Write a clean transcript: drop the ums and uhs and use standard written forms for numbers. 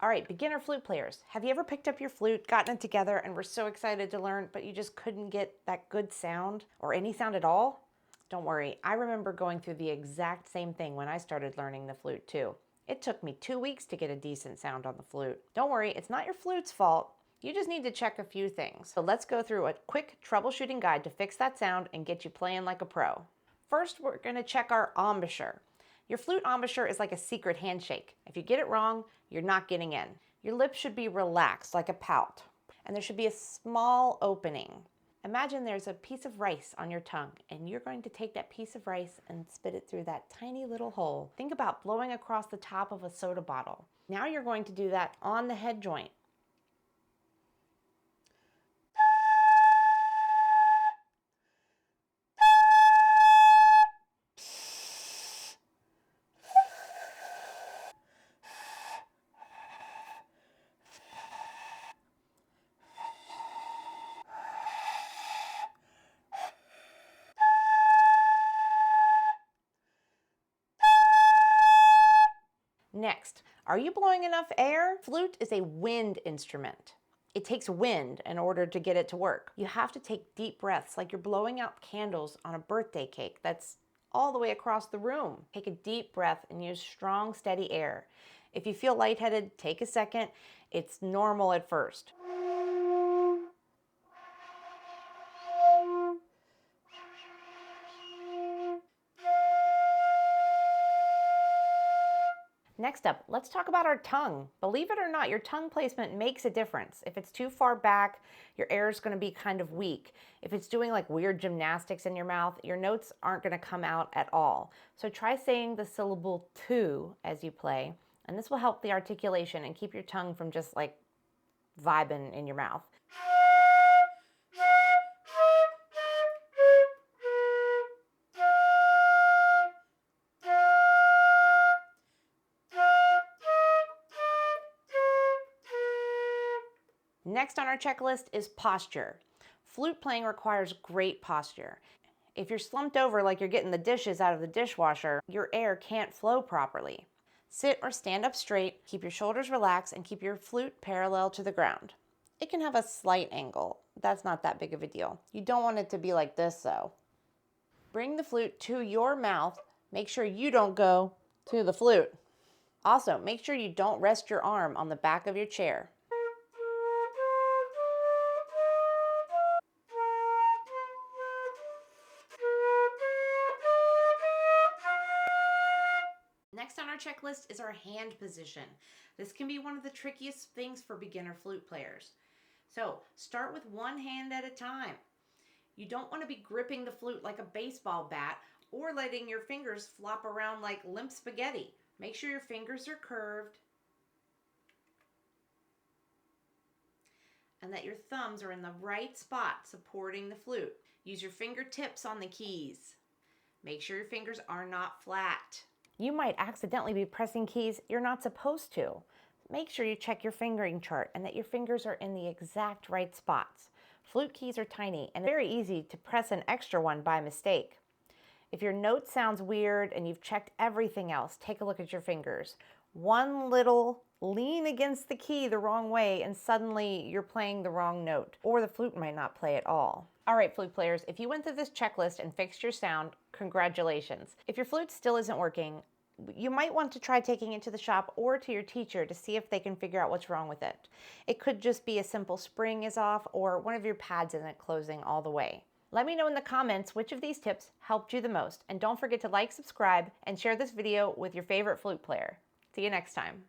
All right, beginner flute players, have you ever picked up your flute, gotten it together, and were so excited to learn, but you just couldn't get that good sound or any sound at all? Don't worry, I remember going through the exact same thing when I started learning the flute too. It took me 2 weeks to get a decent sound on the flute. Don't worry, it's not your flute's fault. You just need to check a few things. So let's go through a quick troubleshooting guide to fix that sound and get you playing like a pro. First, we're going to check our embouchure. Your flute embouchure is like a secret handshake. If you get it wrong, you're not getting in. Your lips should be relaxed like a pout, and there should be a small opening. Imagine there's a piece of rice on your tongue, and you're going to take that piece of rice and spit it through that tiny little hole. Think about blowing across the top of a soda bottle. Now you're going to do that on the head joint. Next, are you blowing enough air? Flute is a wind instrument. It takes wind in order to get it to work. You have to take deep breaths like you're blowing out candles on a birthday cake that's all the way across the room. Take a deep breath and use strong, steady air. If you feel lightheaded, take a second. It's normal at first. Next up, let's talk about our tongue. Believe it or not, your tongue placement makes a difference. If it's too far back, your air is going to be kind of weak. If it's doing like weird gymnastics in your mouth, your notes aren't going to come out at all. So try saying the syllable to as you play, and this will help the articulation and keep your tongue from just like vibing in your mouth. Next on our checklist is posture. Flute playing requires great posture. If you're slumped over like you're getting the dishes out of the dishwasher, your air can't flow properly. Sit or stand up straight, keep your shoulders relaxed, and keep your flute parallel to the ground. It can have a slight angle. That's not that big of a deal. You don't want it to be like this though. Bring the flute to your mouth. Make sure you don't go to the flute. Also, make sure you don't rest your arm on the back of your chair. Next on our checklist is our hand position. This can be one of the trickiest things for beginner flute players. So start with one hand at a time. You don't want to be gripping the flute like a baseball bat or letting your fingers flop around like limp spaghetti. Make sure your fingers are curved and that your thumbs are in the right spot supporting the flute. Use your fingertips on the keys. Make sure your fingers are not flat. You might accidentally be pressing keys you're not supposed to. Make sure you check your fingering chart and that your fingers are in the exact right spots. Flute keys are tiny and very easy to press an extra one by mistake. If your note sounds weird and you've checked everything else, take a look at your fingers. One little lean against the key the wrong way and suddenly you're playing the wrong note, or the flute might not play at all. All right, flute players, if you went through this checklist and fixed your sound, congratulations. If your flute still isn't working, you might want to try taking it to the shop or to your teacher to see if they can figure out what's wrong with it. It could just be a simple spring is off or one of your pads isn't closing all the way. Let me know in the comments which of these tips helped you the most, and don't forget to like, subscribe, and share this video with your favorite flute player. See you next time.